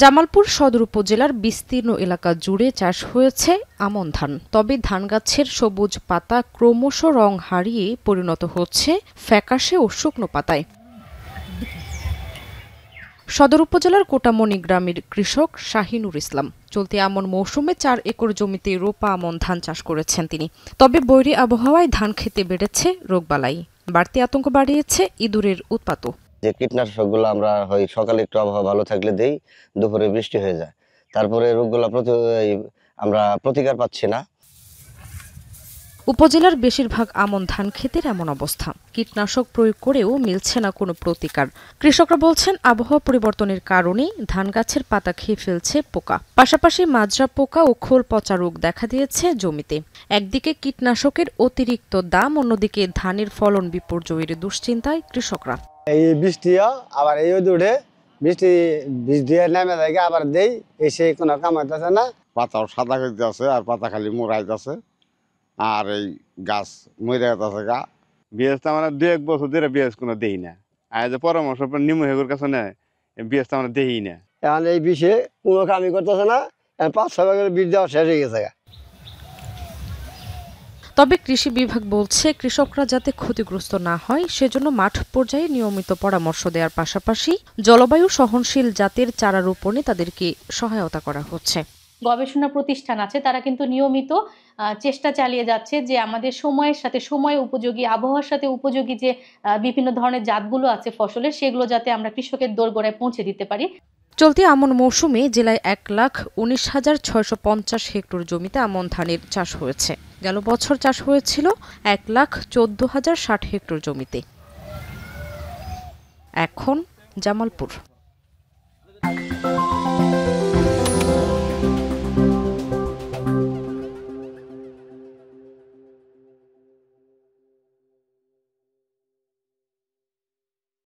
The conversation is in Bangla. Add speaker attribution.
Speaker 1: জামালপুর সদর উপজেলার বিস্তীর্ণ এলাকা জুড়ে চাষ হয়েছে আমন ধান। তবে ধান গাছের সবুজ পাতা ক্রমশ রং হারিয়ে পরিণত হচ্ছে ফ্যাকাশে ও শুকনো পাতায়। সদর উপজেলার কোটামণি গ্রামের কৃষক শাহিনুর ইসলাম চলতি আমন মৌসুমে ৪ একর জমিতে রোপা আমন ধান চাষ করেছেন তিনি। তবে বৈরী আবহাওয়ায় ধান খেতে বেড়েছে রোগবালাই, বাড়তি আতঙ্ক বাড়িয়েছে ইঁদুরের উৎপাতও।
Speaker 2: যে কীটনাশকগুলো আমরা হয় সকালে একটু আবহাওয়া ভালো থাকলে দেই, দুপুরে বৃষ্টি হয়ে যায়, তারপরে রোগগুলো আমরা প্রতিকার পাচ্ছি না।
Speaker 1: উপজেলার বেশিরভাগ আমন ধান ক্ষেতের এমন অবস্থা, কীটনাশক প্রয়োগ করেও মিলছে না কোনো প্রতিকার। কৃষকরা বলছেন আবহাওয়া পরিবর্তনের কারণেই ধান গাছের পাতা খেয়ে ফেলছে পোকা, পাশাপাশি মাজরা পোকা ও খোল পচা রোগ দেখা দিয়েছে জমিতে। একদিকে কীটনাশকের অতিরিক্ত দাম, অন্যদিকে ধানের ফলন বিপর্যয়ের দুশ্চিন্তায় কৃষকরা।
Speaker 3: এই বৃষ্টি আবার এই উঠে বৃষ্টি বীজ দিয়ে নেমে যায়, আবার দেই এসে কোনো কাম হইতেছে না।
Speaker 4: পাতাও সাদা হয়ে যাচ্ছে আর পাতা খালি মোড়াই যাচ্ছে, আর এই গাছ মরে যাচ্ছে গা। বিএসটা আমরা 2-1 বছর ধরে বিএস কোনো দেই না। আর যে পরামর্শ নিমু হেগুর কাছে নেয়, বিএসটা আমরা দেই না।
Speaker 3: এখন এই বিষে কোনো কামই করতেছে না, 5-6 ভাগের বীজ দেওয়া শেষ হয়ে গেছে।
Speaker 1: তবে কৃষি বিভাগ বলছে কৃষকরা যাতে ক্ষতিগ্রস্ত না হয় সেজন্য মাঠ পর্যায়ে নিয়মিত পরামর্শ দেওয়ার পাশাপাশি জলবায়ু সহনশীল জাতের চারা রোপণে তাদেরকে সহায়তা করা হচ্ছে।
Speaker 5: গবেষণা প্রতিষ্ঠান আছে, তারা কিন্তু নিয়মিত চেষ্টা চালিয়ে যাচ্ছে যে আমাদের সময়ের সাথে সময় উপযোগী, আবহাওয়ার সাথে উপযোগী যে বিভিন্ন ধরনের জাতগুলো আছে ফসলের, সেগুলো যাতে আমরা কৃষকের দোরগোড়ায় পৌঁছে দিতে পারি।
Speaker 1: চলতি আমন মৌসুমে জেলায় 1,19,650 হেক্টর জমিতে আমন ধানের চাষ হয়েছে। গেল বছর চাষ হয়েছিল 1,14,060 হেক্টর জমিতে। এখন জামালপুর।